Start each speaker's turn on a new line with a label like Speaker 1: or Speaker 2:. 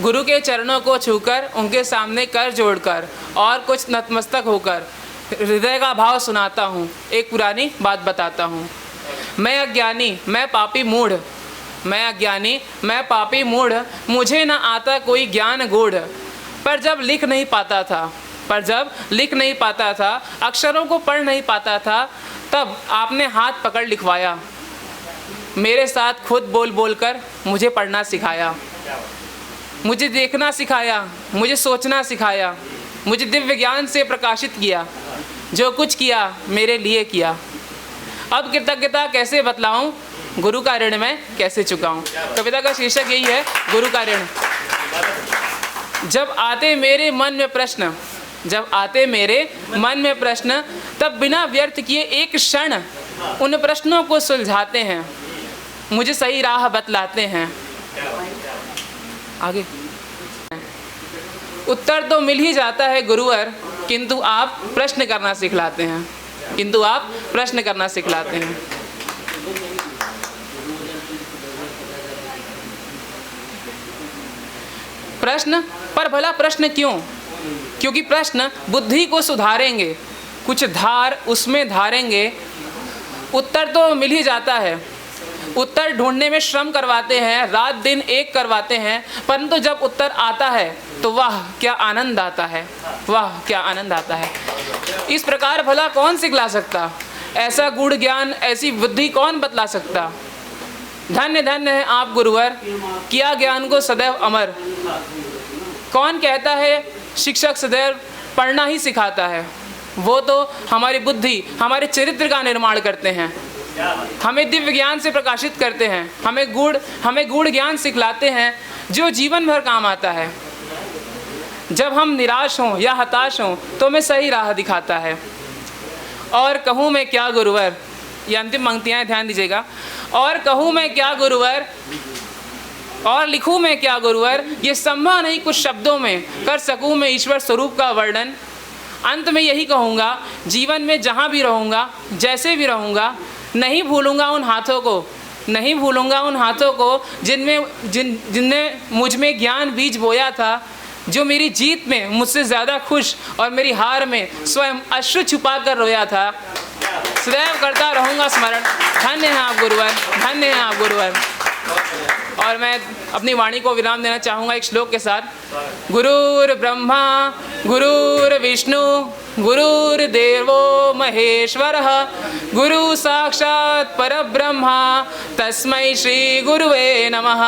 Speaker 1: गुरु के चरणों को छूकर, उनके सामने कर जोड़कर और कुछ नतमस्तक होकर हृदय का भाव सुनाता हूँ, एक पुरानी बात बताता हूँ। मैं अज्ञानी, मैं पापी मूढ़, मैं अज्ञानी, मैं पापी मूढ़, मुझे न आता कोई ज्ञान गूढ़। पर जब लिख नहीं पाता था, अक्षरों को पढ़ नहीं पाता था, तब आपने हाथ पकड़ लिखवाया, मेरे साथ खुद बोल बोल कर मुझे पढ़ना सिखाया, मुझे देखना सिखाया, मुझे सोचना सिखाया, मुझे दिव्य ज्ञान से प्रकाशित किया, जो कुछ किया मेरे लिए किया। अब कृतज्ञता कैसे बतलाऊं, गुरु का ऋण मैं कैसे चुकाऊं। कविता का शीर्षक यही है, गुरु का ऋण। जब आते मेरे मन में प्रश्न, तब बिना व्यर्थ किए एक क्षण उन प्रश्नों को सुलझाते हैं, मुझे सही राह बतलाते हैं। आगे, उत्तर तो मिल ही जाता है गुरुवर, किंतु आप प्रश्न करना सिखलाते हैं, प्रश्न पर भला प्रश्न क्यों? क्योंकि प्रश्न बुद्धि को सुधारेंगे, कुछ धार उसमें धारेंगे। उत्तर तो मिल ही जाता है, उत्तर ढूंढने में श्रम करवाते हैं, रात दिन एक करवाते हैं, परंतु जब उत्तर आता है तो वाह क्या आनंद आता है, वाह क्या आनंद आता है। इस प्रकार भला कौन सिखला सकता, ऐसा गूढ़ ज्ञान, ऐसी बुद्धि कौन बतला सकता। धन्य धन्य है आप गुरुवर, किया ज्ञान को सदैव अमर। कौन कहता है शिक्षक सदैव पढ़ना ही सिखाता है, वो तो हमारी बुद्धि, हमारे चरित्र का निर्माण करते हैं, हमें दिव्य ज्ञान से प्रकाशित करते हैं, हमें गूढ़ ज्ञान सिखलाते हैं जो जीवन भर काम आता है। जब हम निराश हों या हताश हों तो हमें सही राह दिखाता है। और कहूँ मैं क्या गुरुवर, ये अंतिम पंक्तियाँ ध्यान दीजिएगा। और कहूँ मैं क्या गुरुवर, और लिखूँ मैं क्या गुरुवर, ये संभव नहीं कुछ शब्दों में कर सकूँ मैं ईश्वर स्वरूप का वर्णन। अंत में यही कहूँगा, जीवन में जहाँ भी रहूँगा, जैसे भी रहूँगा, नहीं भूलूँगा उन हाथों को जिनने मुझ में ज्ञान बीज बोया था, जो मेरी जीत में मुझसे ज़्यादा खुश और मेरी हार में स्वयं अश्रु छुपा कर रोया था। सदैव करता रहूँगा स्मरण, धन्य हैं आप गुरुवर, धन्य हैं आप गुरुवर। और मैं अपनी वाणी को विराम देना चाहूँगा एक श्लोक के साथ। गुरुर् ब्रह्मा गुरुर्विष्णु गुरुर्देवो महेश्वरः, गुरु साक्षात् परब्रह्म, तस्मै श्री गुरुवे नमः।